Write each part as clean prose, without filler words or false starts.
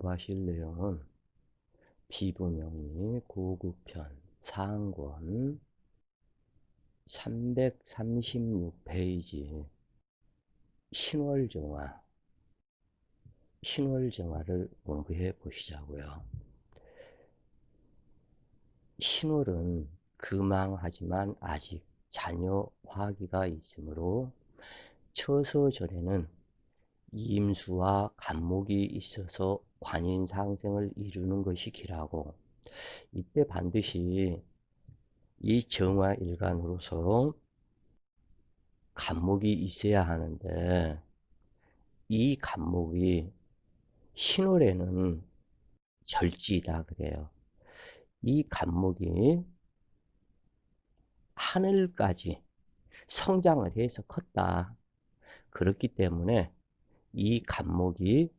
공부하실 내용은 비분명리 구구편 상권 336페이지 신월정화를 공부해 보시자고요. 신월은 금왕하지만 아직 잔여 화기가 있으므로 처서전에는 임수와 간목이 있어서 관인상생을 이루는 것이 기라고, 이때 반드시 이 정화일간으로서 간목이 있어야 하는데, 이 간목이 신월에는 절지이다 그래요. 이 간목이 하늘까지 성장을 해서 컸다. 그렇기 때문에 이 간목이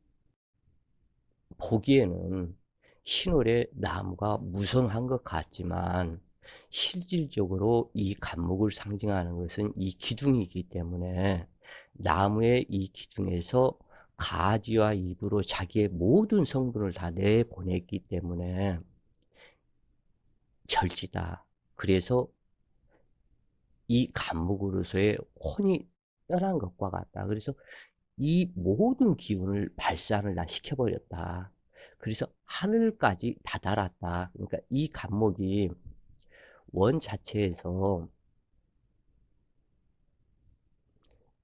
보기에는 신월의 나무가 무성한 것 같지만 실질적으로 이 간목을 상징하는 것은 이 기둥이기 때문에 나무의 이 기둥에서 가지와 잎으로 자기의 모든 성분을 다 내보냈기 때문에 절지다. 그래서 이 간목으로서의 혼이 떠난 것과 같다. 그래서 이 모든 기운을 발산을 다 시켜버렸다. 그래서 하늘까지 다다랐다. 그러니까 이 간목이 원 자체에서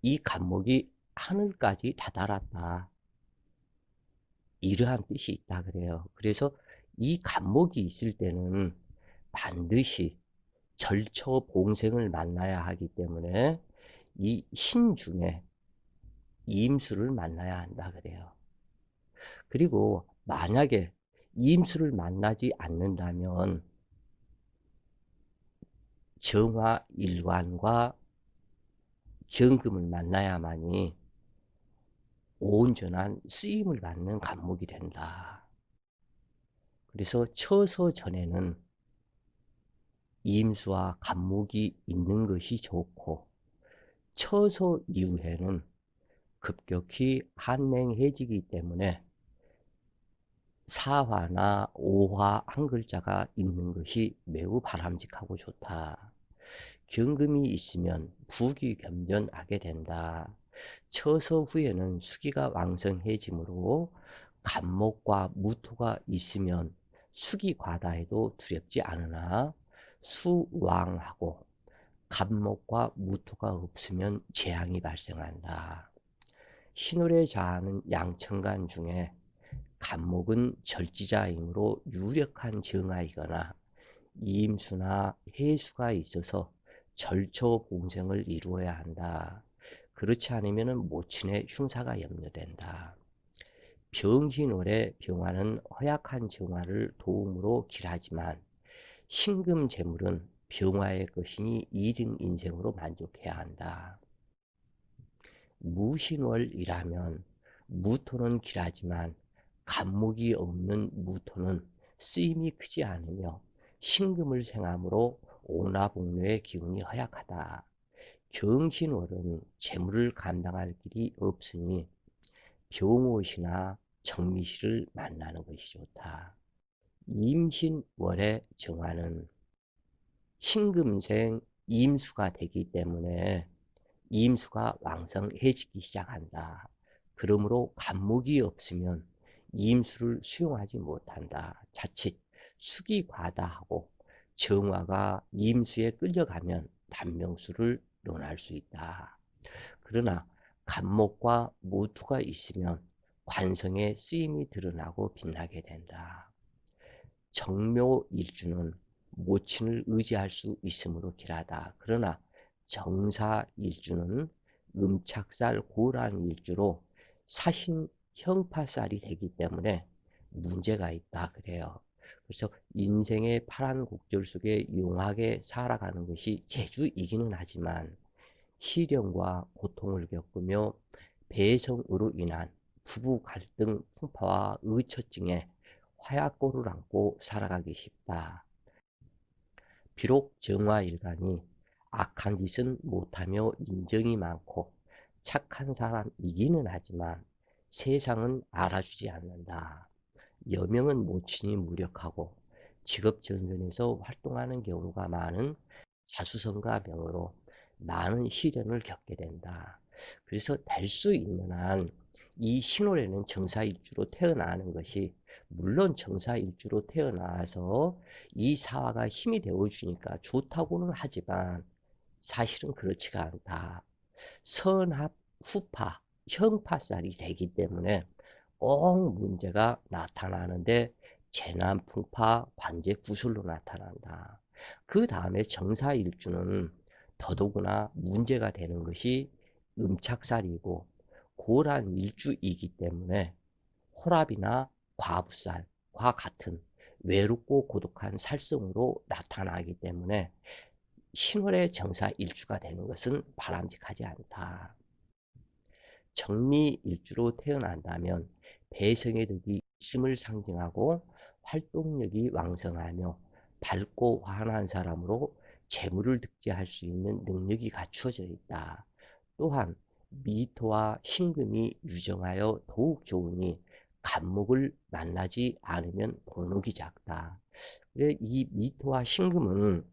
이 간목이 하늘까지 다다랐다. 이러한 뜻이 있다 그래요. 그래서 이 간목이 있을 때는 반드시 절처봉생을 만나야 하기 때문에 이 신중에 임수를 만나야 한다 그래요. 그리고 만약에 임수를 만나지 않는다면 정화일관과 경금을 만나야만이 온전한 쓰임을 받는 간목이 된다. 그래서 처서 전에는 임수와 간목이 있는 것이 좋고, 처서 이후에는 급격히 한맹해지기 때문에 사화나 오화 한 글자가 있는 것이 매우 바람직하고 좋다. 경금이 있으면 부귀겸전하게 된다. 처서 후에는 수기가 왕성해지므로 간목과 무토가 있으면 수기 과다해도 두렵지 않으나 수왕하고 간목과 무토가 없으면 재앙이 발생한다. 신월에 자하는 양천간 중에 간목은 절지자이므로 유력한 정화이거나 이임수나 해수가 있어서 절처봉생을 이루어야 한다. 그렇지 않으면 모친의 흉사가 염려된다. 병신월의 병화는 허약한 정화를 도움으로 길하지만 신금재물은 병화의 것이니 2등 인생으로 만족해야 한다. 무신월이라면 무토는 길하지만 간목이 없는 무토는 쓰임이 크지 않으며 신금을 생함으로 오나복로의 기운이 허약하다. 경신월은 재물을 감당할 길이 없으니 병옷이나 정미시를 만나는 것이 좋다. 임신월의 정화는 신금생 임수가 되기 때문에 임수가 왕성해지기 시작한다. 그러므로 간목이 없으면 임수를 수용하지 못한다. 자칫 숙이 과다하고 정화가 임수에 끌려가면 단명수를 논할 수 있다. 그러나 간목과 모투가 있으면 관성의 쓰임이 드러나고 빛나게 된다. 정묘일주는 모친을 의지할 수 있으므로 길하다. 그러나 정사일주는 음착살 고란 일주로 사신 형파살이 되기 때문에 문제가 있다 그래요. 그래서 인생의 파란 곡절 속에 용하게 살아가는 것이 재주이기는 하지만 시련과 고통을 겪으며 배성으로 인한 부부 갈등 풍파와 의처증에 화약고를 안고 살아가기 쉽다. 비록 정화일간이 악한 짓은 못하며 인정이 많고 착한 사람이기는 하지만 세상은 알아주지 않는다. 여명은 모친이 무력하고 직업전선에서 활동하는 경우가 많은 자수성가 명으로 많은 시련을 겪게 된다. 그래서 될 수 있는 한 이 신월에는 정사일주로 태어나는 것이, 물론 정사일주로 태어나서 이 사화가 힘이 되어주니까 좋다고는 하지만 사실은 그렇지가 않다. 선합, 후파, 형파살이 되기 때문에 꼭 문제가 나타나는데 재난, 풍파, 관제, 구술로 나타난다. 그 다음에 정사일주는 더더구나 문제가 되는 것이 음착살이고 고란 일주이기 때문에 호랍이나 과부살과 같은 외롭고 고독한 살성으로 나타나기 때문에 신월의 정사일주가 되는 것은 바람직하지 않다. 정미일주로 태어난다면 배성의 덕이 있음을 상징하고 활동력이 왕성하며 밝고 환한 사람으로 재물을 득제할 수 있는 능력이 갖추어져 있다. 또한 미토와 신금이 유정하여 더욱 좋으니 간목을 만나지 않으면 복록이 작다. 이 미토와 신금은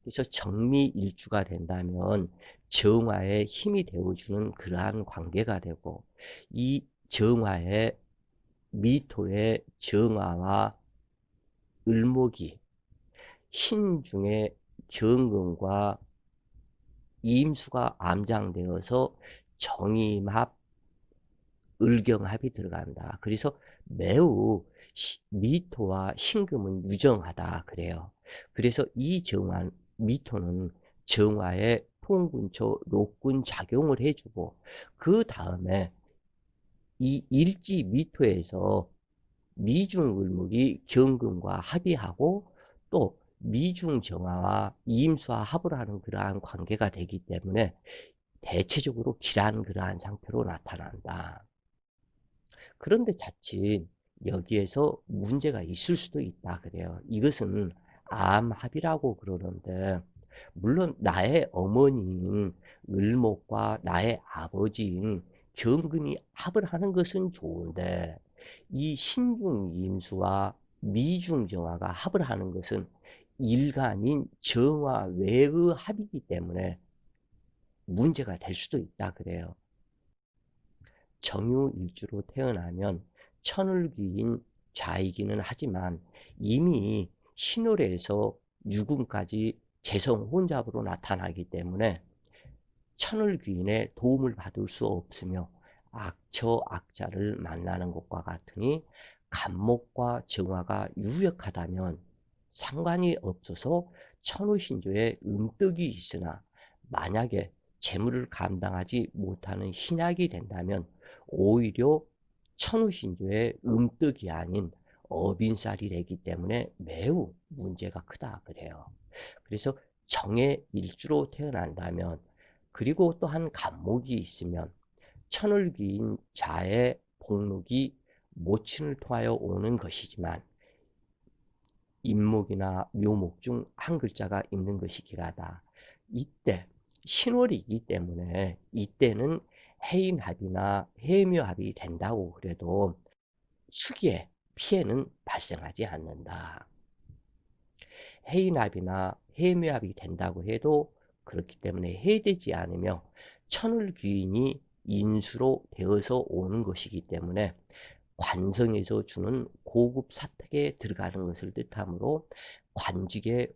그래서 정미일주가 된다면 정화에 힘이 되어주는 그러한 관계가 되고, 이 정화의 미토의 정화와 을목이 신중의 경금과 임수가 암장되어서 정임합, 을경합이 들어간다. 그래서 매우 미토와 신금은 유정하다 그래요. 그래서 이 미토는 정화에 통근초, 녹근 작용을 해주고, 그 다음에 이 일지 미토에서 미중을목이 경금과 합의하고 또 미중정화와 이임수와 합을 하는 그러한 관계가 되기 때문에 대체적으로 길한 그러한 상태로 나타난다. 그런데 자칫 여기에서 문제가 있을 수도 있다 그래요. 이것은 암합이라고 그러는데, 물론 나의 어머니인 을목과 나의 아버지인 경금이 합을 하는 것은 좋은데, 이 신중임수와 미중정화가 합을 하는 것은 일간인 정화 외의 합이기 때문에 문제가 될 수도 있다 그래요. 정유일주로 태어나면 천을귀인 자이기는 하지만 이미 신월에서 유금까지 재성 혼잡으로 나타나기 때문에 천을귀인의 도움을 받을 수 없으며 악처 악자를 만나는 것과 같으니 간목과 정화가 유력하다면 상관이 없어서 천우신조에 음덕이 있으나, 만약에 재물을 감당하지 못하는 신약이 된다면 오히려 천우신조의 음덕이 아닌 어빈살이 되기 때문에 매우 문제가 크다 그래요. 그래서 정의 일주로 태어난다면, 그리고 또한 간목이 있으면 천을귀인 자의 복록이 모친을 통하여 오는 것이지만 임목이나 묘목 중 한 글자가 있는 것이 길하다. 이때 신월이기 때문에 이때는 해인합이나 해묘합이 된다고 그래도 수기에 피해는 발생하지 않는다. 해인합이나 해묘합이 된다고 해도 그렇기 때문에 해되지 않으며 천을귀인이 인수로 되어서 오는 것이기 때문에 관성에서 주는 고급 사택에 들어가는 것을 뜻하므로 관직에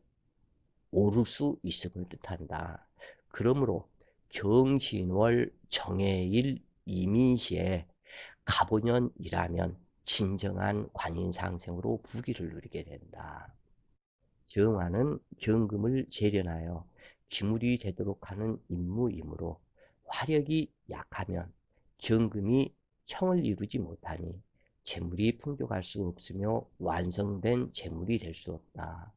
오를 수 있음을 뜻한다. 그러므로 경신월 정해일 이민시에 갑오년이라면 진정한 관인상생으로 부귀를 누리게 된다. 정화는 경금을 재련하여 기물이 되도록 하는 임무이므로 화력이 약하면 경금이 형을 이루지 못하니 재물이 풍족할 수 없으며 완성된 재물이 될 수 없다.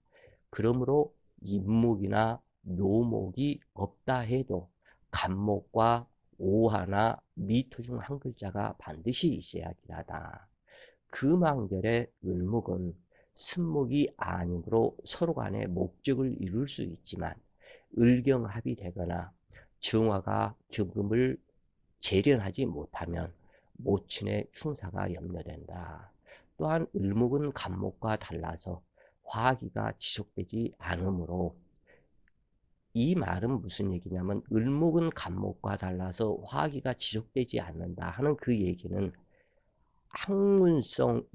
그러므로 임목이나 묘목이 없다 해도 간목과 오하나 미토 중 한 글자가 반드시 있어야 하다. 금왕절의 을목은 승목이 아니므로 서로 간에 목적을 이룰 수 있지만 을경합이 되거나 정화가 경금을 재련하지 못하면 모친의 충사가 염려된다. 또한 을목은 간목과 달라서 화기가 지속되지 않으므로, 이 말은 무슨 얘기냐면 을목은 간목과 달라서 화기가 지속되지 않는다 하는 그 얘기는 학문성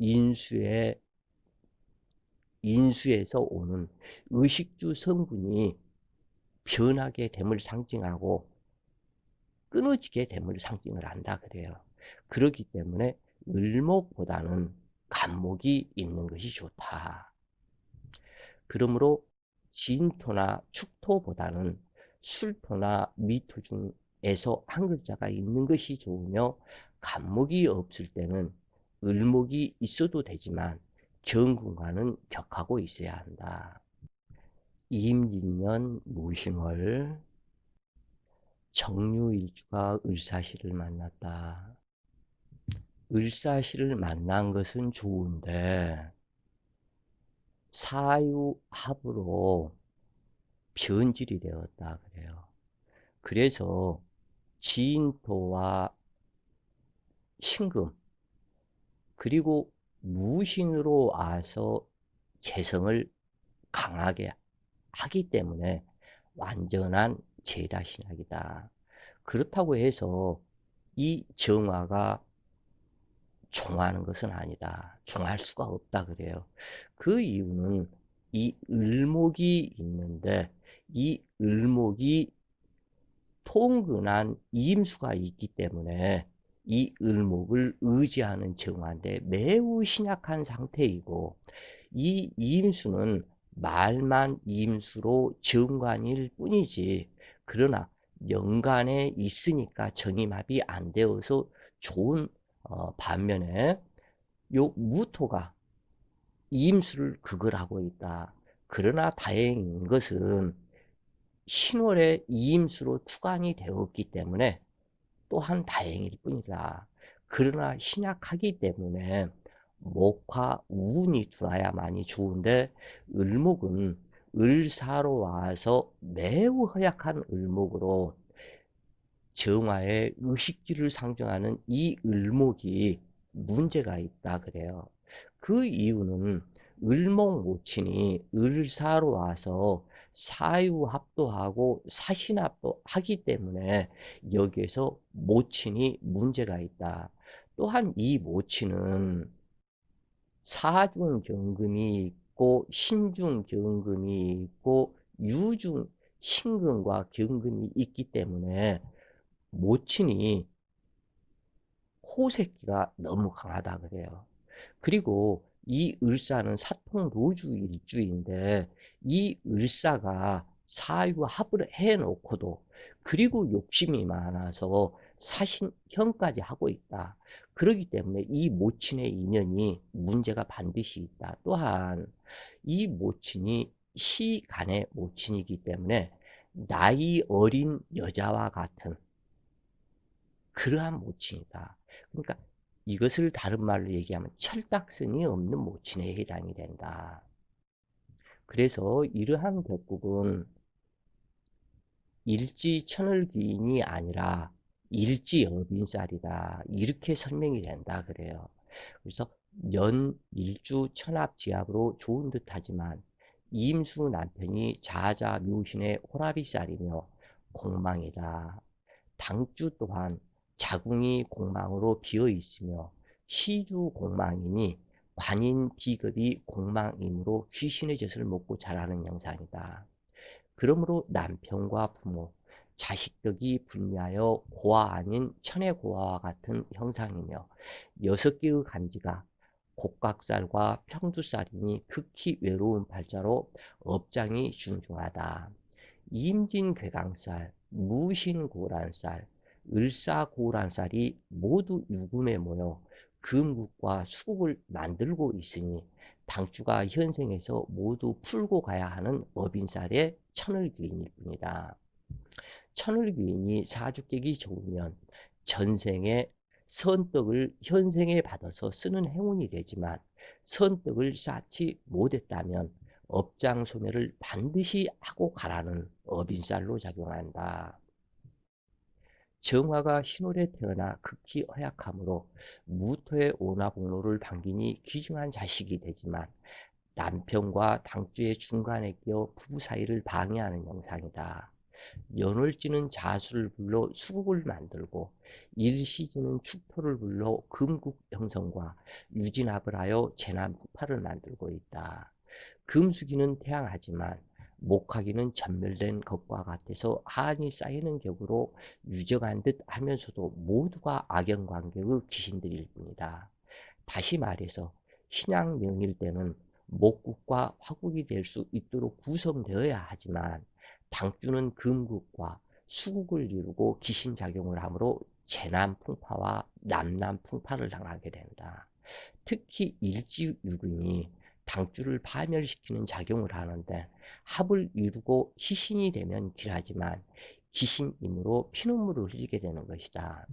인수에서 오는 의식주 성분이 변하게 됨을 상징하고 끊어지게 됨을 상징을 한다 그래요. 그렇기 때문에 을목보다는 간목이 있는 것이 좋다. 그러므로 진토나 축토보다는 술토나 미토 중에서 한 글자가 있는 것이 좋으며, 간목이 없을 때는 을목이 있어도 되지만 경금과는 격하고 있어야 한다. 임진년 무신월 정유일주가 을사시를 만났다. 을사시를 만난 것은 좋은데 사유합으로 변질이 되었다 그래요. 그래서 진토와 신금 그리고 무신으로 와서 재성을 강하게 하기 때문에 완전한 제다신약이다. 그렇다고 해서 이 정화가 종하는 것은 아니다. 종할 수가 없다 그래요. 그 이유는 이 을목이 있는데 이 을목이 통근한 임수가 있기 때문에 이 을목을 의지하는 정화인데 매우 신약한 상태이고, 이 임수는 말만 임수로 정관일 뿐이지, 그러나 연간에 있으니까 정임합이 안 되어서 좋은 반면에 요 무토가 임수를 극을 하고 있다. 그러나 다행인 것은 신월에 이임수로 투강이 되었기 때문에 또한 다행일 뿐이다. 그러나 신약하기 때문에 목화 운이 들어야만이 좋은데, 을목은 을사로 와서 매우 허약한 을목으로 정화의 의식지를 상징하는 이 을목이 문제가 있다 그래요. 그 이유는 을목 모친이 을사로 와서 사유합도 하고 사신합도 하기 때문에 여기에서 모친이 문제가 있다. 또한 이 모친은 사중경금이 있고 신중경금이 있고 유중 신금과 경금이 있기 때문에 모친이 호색기가 너무 강하다 그래요. 그리고 이 을사는 사통노주 일주인데 이 을사가 사유합을 해놓고도 그리고 욕심이 많아서 사신형까지 하고 있다. 그렇기 때문에 이 모친의 인연이 문제가 반드시 있다. 또한 이 모친이 시간의 모친이기 때문에 나이 어린 여자와 같은 그러한 모친이다. 그러니까 이것을 다른 말로 얘기하면 철딱선이 없는 모친에 해당이 된다. 그래서 이러한 격국은 일지천을귀인이 아니라 일지여빈살이다. 이렇게 설명이 된다 그래요. 그래서 연, 일주, 천합지합으로 좋은 듯하지만 임수 남편이 자자 묘신의 호라비살이며 공망이다. 당주 또한 자궁이 공망으로 비어 있으며 시주 공망이니 관인 비급이 공망이므로 귀신의 젖을 먹고 자라는 형상이다. 그러므로 남편과 부모, 자식덕이 분리하여 고아 아닌 천의 고아와 같은 형상이며 6개의 간지가 곡각살과 평두살이니 극히 외로운 팔자로 업장이 중중하다. 임진괴강살, 무신고란살, 을사고란살이 모두 유금에 모여 금국과 수국을 만들고 있으니 당주가 현생에서 모두 풀고 가야 하는 업인살의 천을귀인일 뿐이다. 천을귀인이 사주격이 좋으면 전생에 선덕을 현생에 받아서 쓰는 행운이 되지만 선덕을 쌓지 못했다면 업장 소멸을 반드시 하고 가라는 업인살로 작용한다. 정화가 신월에 태어나 극히 허약하므로 무토의 오나복로를 반기니 귀중한 자식이 되지만 남편과 당주의 중간에 끼어 부부 사이를 방해하는 형상이다. 연월지는 자수를 불러 수국을 만들고 일시지는 축토를 불러 금국 형성과 유진합을 하여 재난폭발을 만들고 있다. 금수기는 태양하지만 목화기는 전멸된 것과 같아서 한이 쌓이는 격으로 유적한 듯 하면서도 모두가 악연관계의 귀신들일 뿐이다. 다시 말해서 신약 명일 때는 목국과 화국이 될 수 있도록 구성되어야 하지만 당주는 금국과 수국을 이루고 귀신작용을 하므로 재난풍파와 남난풍파를 당하게 된다. 특히 일지유금이 당주를 파멸시키는 작용을 하는데 합을 이루고 희신이 되면 길하지만 기신이므로 피눈물을 흘리게 되는 것이다.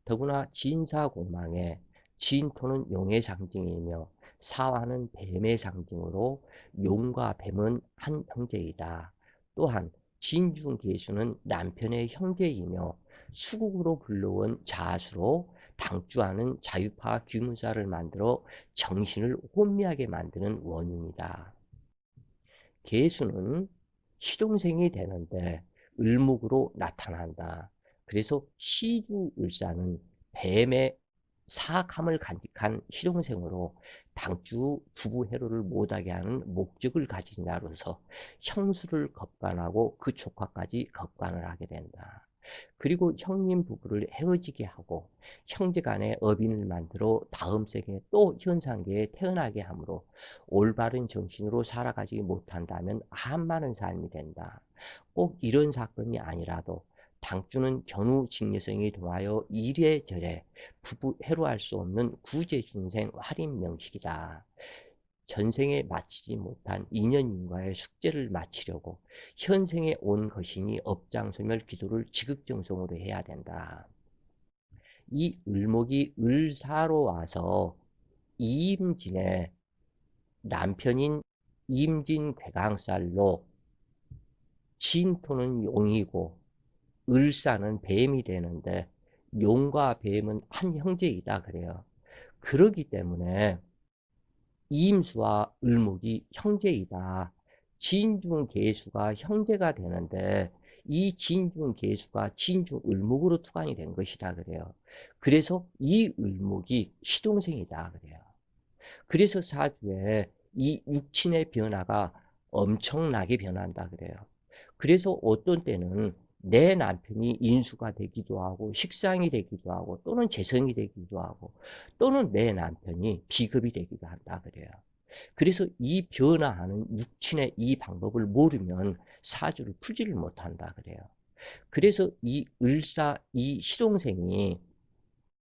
더구나 진사공망에 진토는 용의 상징이며 사화는 뱀의 상징으로 용과 뱀은 한 형제이다. 또한 진중계수는 남편의 형제이며 수국으로 불러온 자수로 당주하는 자유파 귀문사를 만들어 정신을 혼미하게 만드는 원흉이다. 계수는 시동생이 되는데 을목으로 나타난다. 그래서 시주을사는 뱀의 사악함을 간직한 시동생으로 당주 부부 해로를 못하게 하는 목적을 가진 자로서 형수를 겁간하고 그 조카까지 겁간을 하게 된다. 그리고 형님 부부를 헤어지게 하고 형제간에 어빈을 만들어 다음 생에 또 현상계에 태어나게 하므로 올바른 정신으로 살아가지 못한다면 한많은 삶이 된다. 꼭 이런 사건이 아니라도 당주는 견우 직녀성이 동하여 이래저래 부부 해로할 수 없는 구제중생 활인명식이다. 전생에 마치지 못한 인연인과의 숙제를 마치려고 현생에 온 것이니 업장소멸 기도를 지극정성으로 해야 된다. 이 을목이 을사로 와서 이임진의 남편인 임진괴강살로 진토는 용이고 을사는 뱀이 되는데 용과 뱀은 한 형제이다 그래요. 그러기 때문에 이임수와 을목이 형제이다. 진중계수가 형제가 되는데 이 진중계수가 진중을목으로 투관이 된 것이다 그래요. 그래서 이 을목이 시동생이다 그래요. 그래서 사주에 이 육친의 변화가 엄청나게 변한다 그래요. 그래서 어떤 때는 내 남편이 인수가 되기도 하고 식상이 되기도 하고 또는 재성이 되기도 하고 또는 내 남편이 비겁이 되기도 한다 그래요. 그래서 이 변화하는 육친의 이 방법을 모르면 사주를 풀지를 못한다 그래요. 그래서 이 을사 이 시동생이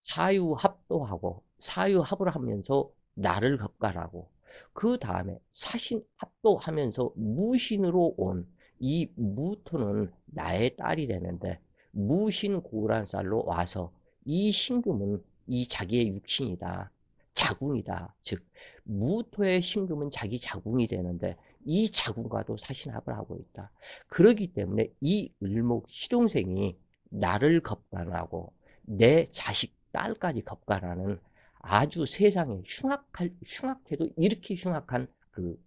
사유합도 하고 사유합을 하면서 나를 겁갈하고 그 다음에 사신합도 하면서 무신으로 온 이 무토는 나의 딸이 되는데 무신고란살로 와서 이 신금은 이 자기의 육신이다. 자궁이다. 즉 무토의 신금은 자기 자궁이 되는데 이 자궁과도 사신합을 하고 있다. 그렇기 때문에 이 을목 시동생이 나를 겁간하고 내 자식 딸까지 겁간하는 아주 세상에 흉악해도 이렇게 흉악한 그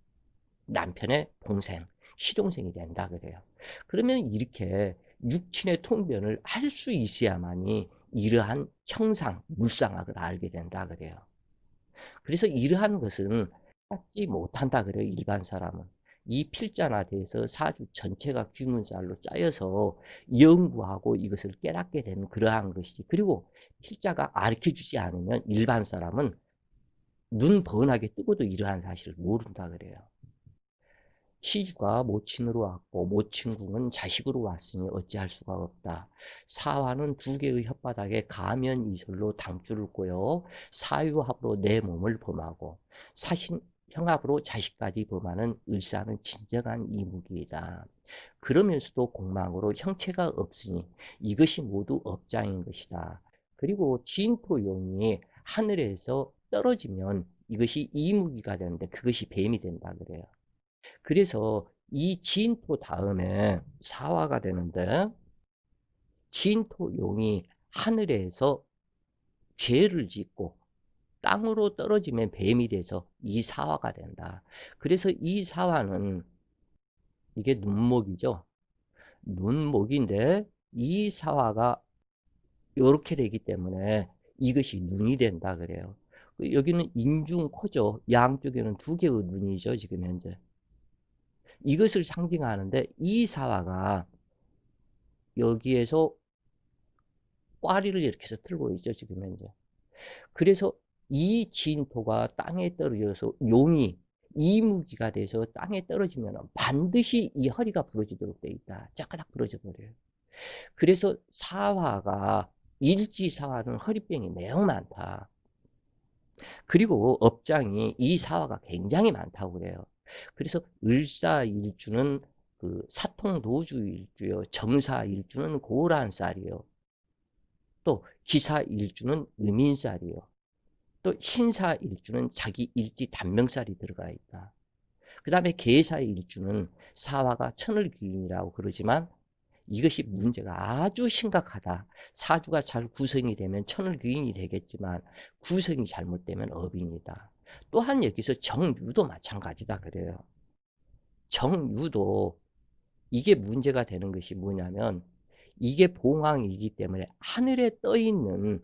남편의 동생, 시동생이 된다 그래요. 그러면 이렇게 육친의 통변을 할 수 있어야만이 이러한 형상, 물상학을 알게 된다 그래요. 그래서 이러한 것은 찾지 못한다 그래요. 일반 사람은. 이 필자나 대해서 사주 전체가 귀문살로 짜여서 연구하고 이것을 깨닫게 되는 그러한 것이지. 그리고 필자가 가르쳐주지 않으면 일반 사람은 눈 번하게 뜨고도 이러한 사실을 모른다 그래요. 시주가 모친으로 왔고 모친궁은 자식으로 왔으니 어찌할 수가 없다. 사화는 두 개의 혓바닥에 가면이설로 당줄을 꼬여 사유합으로 내 몸을 범하고 사신 형합으로 자식까지 범하는 을사는 진정한 이무기이다. 그러면서도 공망으로 형체가 없으니 이것이 모두 업장인 것이다. 그리고 진토용이 하늘에서 떨어지면 이것이 이무기가 되는데 그것이 뱀이 된다 그래요. 그래서 이 진토 다음에 사화가 되는데 진토용이 하늘에서 죄를 짓고 땅으로 떨어지면 뱀이 돼서 이 사화가 된다. 그래서 이 사화는 이게 눈목이죠. 눈목인데 이 사화가 이렇게 되기 때문에 이것이 눈이 된다 그래요. 여기는 인중코죠. 양쪽에는 두 개의 눈이죠. 지금 현재. 이것을 상징하는데 이 사화가 여기에서 꽈리를 이렇게 해서 틀고 있죠. 지금 현재. 그래서 이 진토가 땅에 떨어져서 용이 이무기가 돼서 땅에 떨어지면 반드시 이 허리가 부러지도록 돼 있다. 짜까닥 부러져 버려요. 그래서 사화가 일지사화는 허리병이 매우 많다. 그리고 업장이 이 사화가 굉장히 많다고 그래요. 그래서 을사일주는 그 사통도주일주요. 정사일주는 고란살이요. 또 기사일주는 음인살이요. 또 신사일주는 자기 일지 단명살이 들어가 있다. 그 다음에 계사일주는 사화가 천을귀인이라고 그러지만 이것이 문제가 아주 심각하다. 사주가 잘 구성이 되면 천을귀인이 되겠지만 구성이 잘못되면 업인이다. 또한 여기서 정유도 마찬가지다 그래요. 정유도 이게 문제가 되는 것이 뭐냐면 이게 봉황이기 때문에 하늘에 떠 있는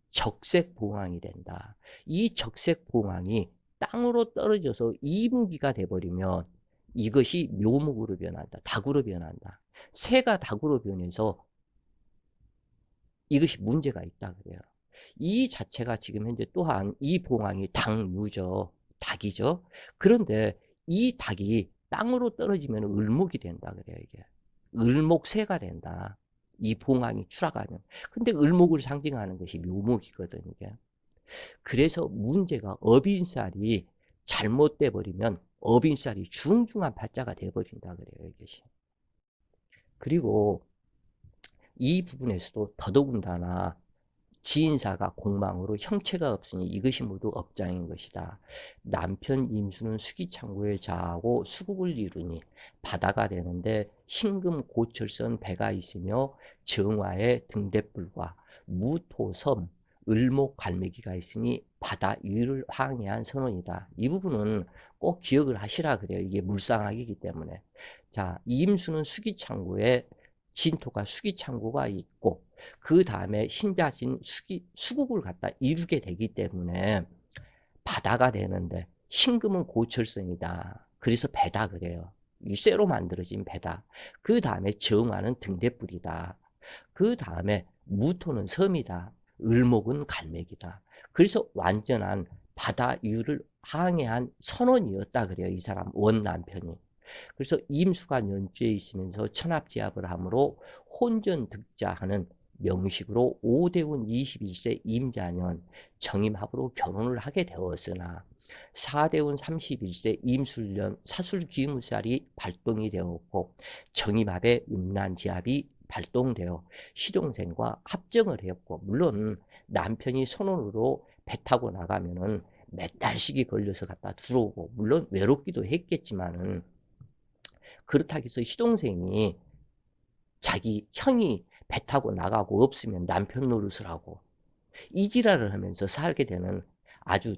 적색봉황이 된다. 이 적색봉황이 땅으로 떨어져서 이무기가 돼버리면 이것이 묘목으로 변한다. 닭으로 변한다. 새가 닭으로 변해서 이것이 문제가 있다 그래요. 이 자체가 지금 현재 또한 이 봉황이 닭유죠. 닭이죠. 그런데 이 닭이 땅으로 떨어지면 을목이 된다 그래요. 이게 을목새가 된다. 이 봉황이 추락하면. 근데 을목을 상징하는 것이 묘목이거든 이게. 그래서 문제가 어빈살이 잘못돼 버리면 어빈살이 중중한 발자가 돼 버린다 그래요 이것이. 그리고 이 부분에서도 더더군다나 지인사가 공망으로 형체가 없으니 이것이 모두 업장인 것이다. 남편 임수는 수기창고에 자하고 수국을 이루니 바다가 되는데 신금 고철선 배가 있으며 정화의 등대불과 무토섬 을목 갈매기가 있으니 바다 위를 항해한 선원이다. 이 부분은 꼭 기억을 하시라 그래요. 이게 물상학이기 때문에. 자, 임수는 수기창고에 진토가 수기창고가 있고 그 다음에 신자진 수국을 갖다 이루게 되기 때문에 바다가 되는데 신금은 고철성이다. 그래서 배다 그래요. 쇠로 만들어진 배다. 그 다음에 정화는 등대불이다. 그 다음에 무토는 섬이다. 을목은 갈매기다. 그래서 완전한 바다 위를 항해한 선원이었다 그래요. 이 사람 원 남편이. 그래서 임수가 연주에 있으면서 천합지합을 하므로 혼전득자하는 명식으로 오대운 21세 임자년 정임합으로 결혼을 하게 되었으나 사대운 31세 임술년 사술기무살이 발동이 되었고 정임합의 음란지합이 발동되어 시동생과 합정을 했고 물론 남편이 선원으로 배 타고 나가면은 몇 달씩이 걸려서 갔다 들어오고 물론 외롭기도 했겠지만은 그렇다고 해서 시동생이 자기 형이 배 타고 나가고 없으면 남편 노릇을 하고 이지랄을 하면서 살게 되는 아주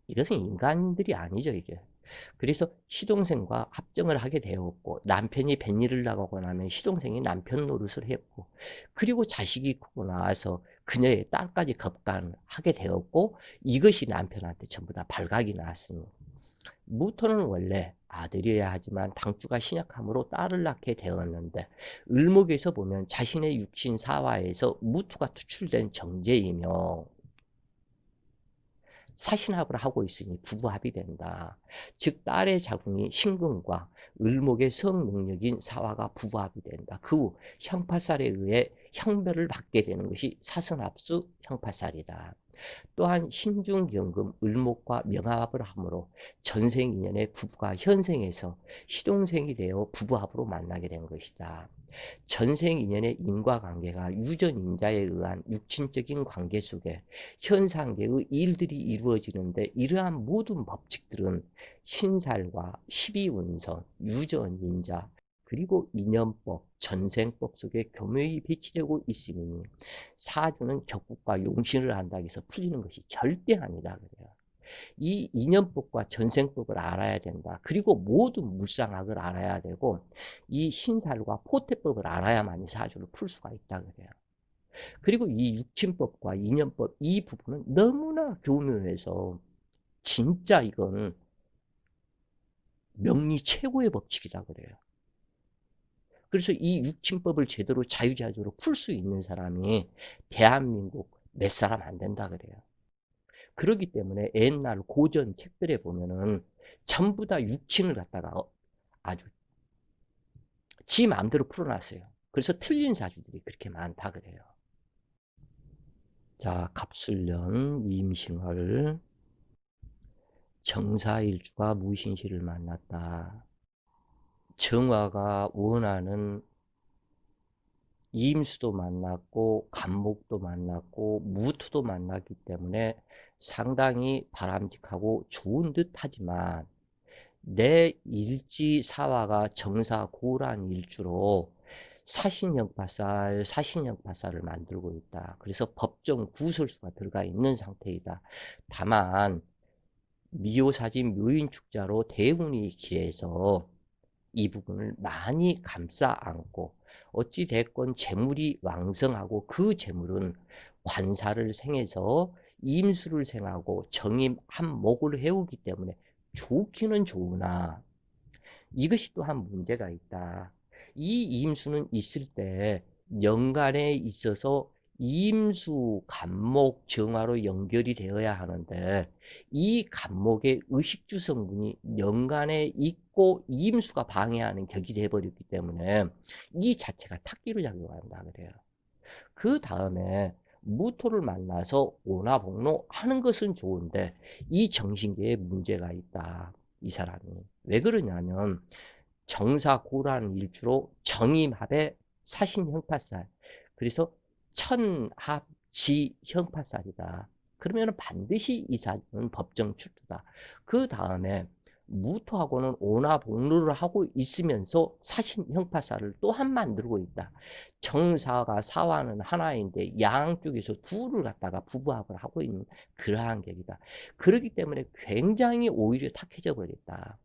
이것은 인간들이 아니죠 이게. 그래서 시동생과 합정을 하게 되었고 남편이 뱃일을 나가고 나면 시동생이 남편 노릇을 했고 그리고 자식이 크고 나와서 그녀의 딸까지 겁간하게 되었고 이것이 남편한테 전부 다 발각이 나왔으니 무토는 원래 아들이어야 하지만 당주가 신약함으로 딸을 낳게 되었는데 을목에서 보면 자신의 육신 사화에서 무토가 투출된 정제이며 사신합을 하고 있으니 부부합이 된다. 즉 딸의 자궁이 신금과 을목의 성능력인 사화가 부부합이 된다. 그 후 형파살에 의해 형별을 받게 되는 것이 사선합수 형파살이다. 또한 신중경금 을목과 명합을 하므로 전생인연의 부부가 현생에서 시동생이 되어 부부합으로 만나게 된 것이다. 전생인연의 인과관계가 유전인자에 의한 육친적인 관계 속에 현상계의 일들이 이루어지는데 이러한 모든 법칙들은 신살과 십이운선, 유전인자, 그리고 인연법, 전생법 속에 교묘히 배치되고 있으니 사주는 격국과 용신을 한다고 해서 풀리는 것이 절대 아니다 그래요. 이 인연법과 전생법을 알아야 된다. 그리고 모든 물상학을 알아야 되고 이 신살과 포태법을 알아야만 이 사주를 풀 수가 있다 그래요. 그리고 이 육친법과 인연법 이 부분은 너무나 교묘해서 진짜 이건 명리 최고의 법칙이다 그래요. 그래서 이 육친법을 제대로 자유자재로 풀 수 있는 사람이 대한민국 몇 사람 안 된다 그래요. 그렇기 때문에 옛날 고전 책들에 보면은 전부 다 육친을 갖다가 아주 지 마음대로 풀어놨어요. 그래서 틀린 사주들이 그렇게 많다 그래요. 자, 갑술년 임신월 정사일주가 무신시를 만났다. 정화가 원하는 임수도 만났고 간목도 만났고 무토도 만났기 때문에 상당히 바람직하고 좋은 듯 하지만 내 일지사화가 정사고란 일주로 사신형파살을 만들고 있다. 그래서 법정 구설수가 들어가 있는 상태이다. 다만 미호사진 묘인축자로 대운이 길해서 이 부분을 많이 감싸 안고 어찌 됐건 재물이 왕성하고 그 재물은 관사를 생해서 임수를 생하고 정임 한목을 해오기 때문에 좋기는 좋으나 이것이 또한 문제가 있다. 이 임수는 있을 때 연간에 있어서 임수, 간목, 정화로 연결이 되어야 하는데 이 간목의 의식주 성분이 연간에 있고 임수가 방해하는 격이 되어버렸기 때문에 이 자체가 탁기로 작용한다 그래요. 그 다음에 무토를 만나서 오나복로 하는 것은 좋은데 이 정신계에 문제가 있다. 이 사람이. 왜 그러냐면 정사고라는 일주로 정임합의 사신형파살. 그래서 천합지형파살이다. 그러면 반드시 이 사주는 법정 출두다. 그 다음에 무토하고는 오나복로를 하고 있으면서 사신형파살을 또한 만들고 있다. 정사가 사화는 하나인데 양쪽에서 둘을 갖다가 부부합을 하고 있는 그러한 격이다. 그렇기 때문에 굉장히 오히려 탁해져 버렸다.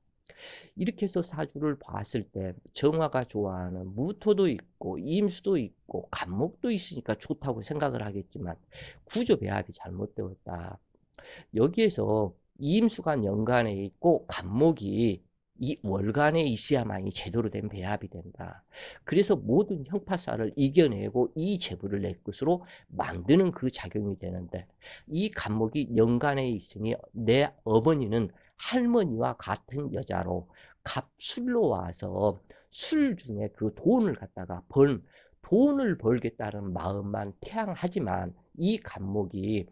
이렇게 해서 사주를 봤을 때 정화가 좋아하는 무토도 있고 임수도 있고 간목도 있으니까 좋다고 생각을 하겠지만 구조 배합이 잘못되었다. 여기에서 임수가 연간에 있고 간목이 이 월간에 있어야만이 제대로 된 배합이 된다. 그래서 모든 형파살을 이겨내고 이 재물을 내 것으로 만드는 그 작용이 되는데 이 간목이 연간에 있으니 내 어머니는 할머니와 같은 여자로 갑술로 와서 술 중에 그 돈을 갖다가 돈을 벌겠다는 마음만 태양하지만 이 간목이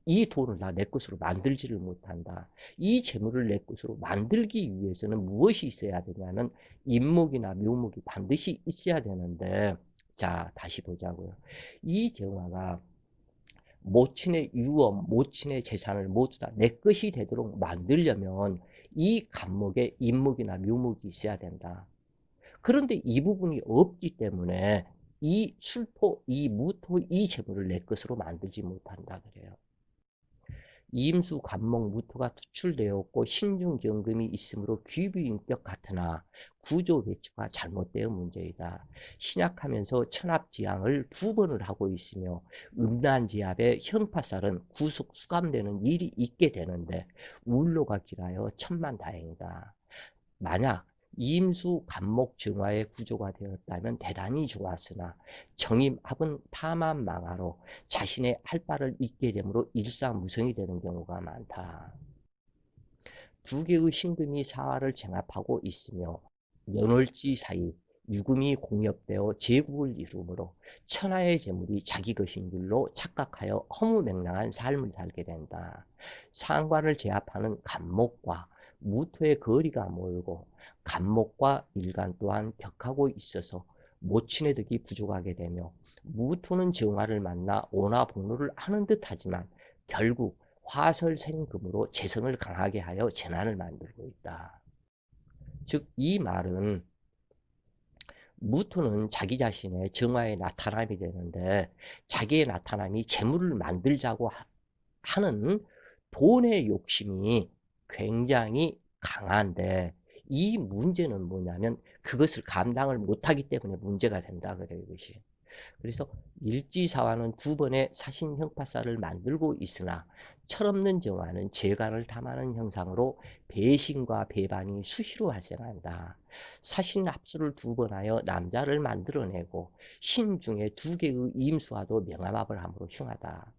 이 돈을 다 내 것으로 만들지를 못한다. 이 재물을 내 것으로 만들기 위해서는 무엇이 있어야 되냐는 인목이나 묘목이 반드시 있어야 되는데 자 다시 보자고요. 이 정화가 모친의 유업, 모친의 재산을 모두 다 내 것이 되도록 만들려면 이 간목에 인목이나 묘목이 있어야 된다. 그런데 이 부분이 없기 때문에 이 술토, 이 무토, 이 재물을 내 것으로 만들지 못한다 그래요. 임수, 간목, 무토가 투출되었고 신중경금이 있으므로 귀부인격 같으나 구조 배치가 잘못되어 문제이다. 신약하면서 천합지향을 2번을 하고 있으며 음란지압의 형파살은 구속 수감되는 일이 있게 되는데 울로가 길하여 천만다행이다. 만약 임수, 간목, 정화의 구조가 되었다면 대단히 좋았으나 정임합은 탐한 망하로 자신의 할 바를 잊게 되므로 일사무성이 되는 경우가 많다. 두 개의 신금이 사화를 정합하고 있으며 연월지 사이 유금이 공엽되어 제국을 이루므로 천하의 재물이 자기 것인 줄로 착각하여 허무맹랑한 삶을 살게 된다. 상관을 제압하는 간목과 무토의 거리가 멀고 간목과 일간 또한 격하고 있어서 모친의 덕이 부족하게 되며 무토는 정화를 만나 오나복로를 하는 듯하지만 결국 화설생금으로 재성을 강하게 하여 재난을 만들고 있다. 즉 이 말은 무토는 자기 자신의 정화의 나타남이 되는데 자기의 나타남이 재물을 만들자고 하는 돈의 욕심이 굉장히 강한데 이 문제는 뭐냐면 그것을 감당을 못하기 때문에 문제가 된다 그래요, 이것이. 그래서 일지사화는 두 번의 사신형파사를 만들고 있으나 철없는 정화는 재간을 탐하는 형상으로 배신과 배반이 수시로 발생한다. 사신합수를 두 번 하여 남자를 만들어내고 신 중에 두 개의 임수와도 명함합을 함으로 흉하다.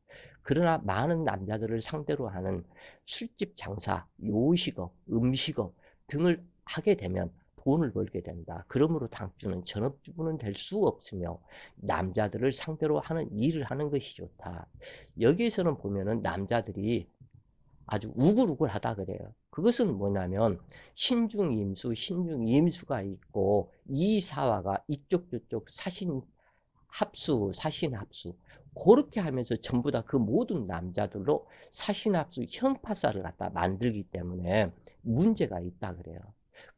그러나 많은 남자들을 상대로 하는 술집 장사, 요식업, 음식업 등을 하게 되면 돈을 벌게 된다. 그러므로 당주는 전업주부는 될 수 없으며 남자들을 상대로 하는 일을 하는 것이 좋다. 여기에서는 보면은 남자들이 아주 우글우글하다 그래요. 그것은 뭐냐면 신중임수, 신중임수가 있고 이사화가 이쪽 저쪽 사신합수, 사신합수 그렇게 하면서 전부 다 그 모든 남자들로 사신합수 형파사를 갖다 만들기 때문에 문제가 있다 그래요.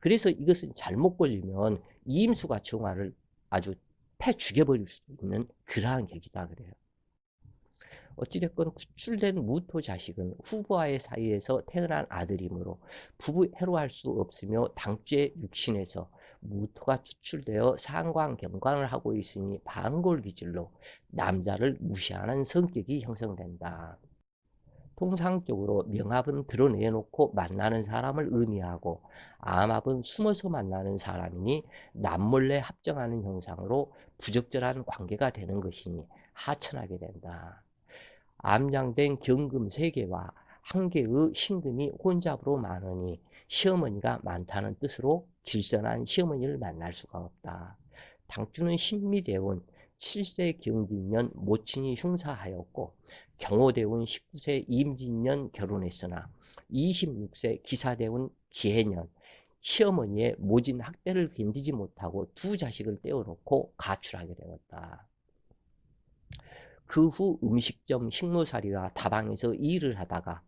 그래서 이것은 잘못 걸리면 이임수가 정화를 아주 패 죽여버릴 수 있는 그러한 계기다 그래요. 어찌됐건 구출된 무토 자식은 후부와의 사이에서 태어난 아들이므로 부부 해로할 수 없으며 당주의 육신에서 무토가 추출되어 상관 경관을 하고 있으니 반골기질로 남자를 무시하는 성격이 형성된다. 통상적으로 명합은 드러내놓고 만나는 사람을 의미하고 암합은 숨어서 만나는 사람이니 남몰래 합정하는 형상으로 부적절한 관계가 되는 것이니 하천하게 된다. 암장된 경금 3개와 1개의 신금이 혼잡으로 많으니 시어머니가 많다는 뜻으로 길선한 시어머니를 만날 수가 없다. 당주는 신미대운 7세 경진년 모친이 흉사하였고 경호대운 19세 임진년 결혼했으나 26세 기사대운 기해년 시어머니의 모진 학대를 견디지 못하고 두 자식을 떼어놓고 가출하게 되었다. 그 후 음식점 식모살이와 다방에서 일을 하다가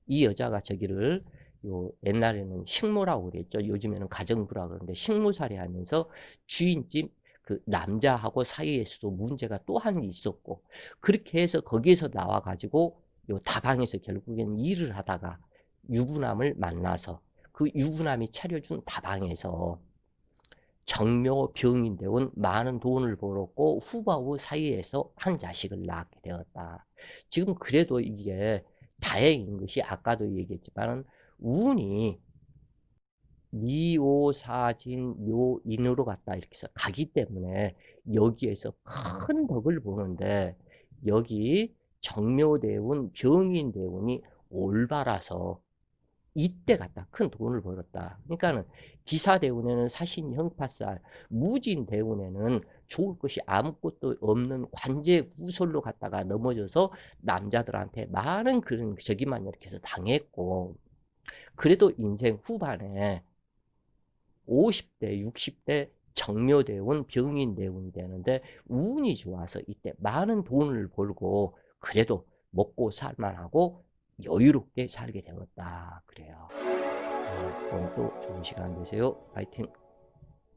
이 여자가 저기를 옛날에는 식모라고 그랬죠. 요즘에는 가정부라고 그러는데 식모살이 하면서 주인집 그 남자하고 사이에서도 문제가 또한 있었고 그렇게 해서 거기에서 나와 가지고 요 다방에서 결국엔 일을 하다가 유부남을 만나서 그 유부남이 차려준 다방에서 정묘 병인대운 많은 돈을 벌었고 후바우 사이에서 한 자식을 낳게 되었다. 지금 그래도 이게 다행인 것이 아까도 얘기했지만 운이 미오사진 묘인으로 갔다 이렇게 해서 가기 때문에 여기에서 큰 덕을 보는데 여기 정묘대운 병인대운이 올바라서 이때 갖다 큰 돈을 벌었다. 그러니까는 기사대운에는 사신 형파살, 무진대운에는 좋을 것이 아무것도 없는 관제구설로 갔다가 넘어져서 남자들한테 많은 그런 저기만 이렇게 해서 당했고 그래도 인생 후반에 50대, 60대 정묘대운, 병인대운이 되는데 운이 좋아서 이때 많은 돈을 벌고 그래도 먹고 살만하고 여유롭게 살게 되었다. 그래요. 오늘도 좋은 시간 되세요. 파이팅!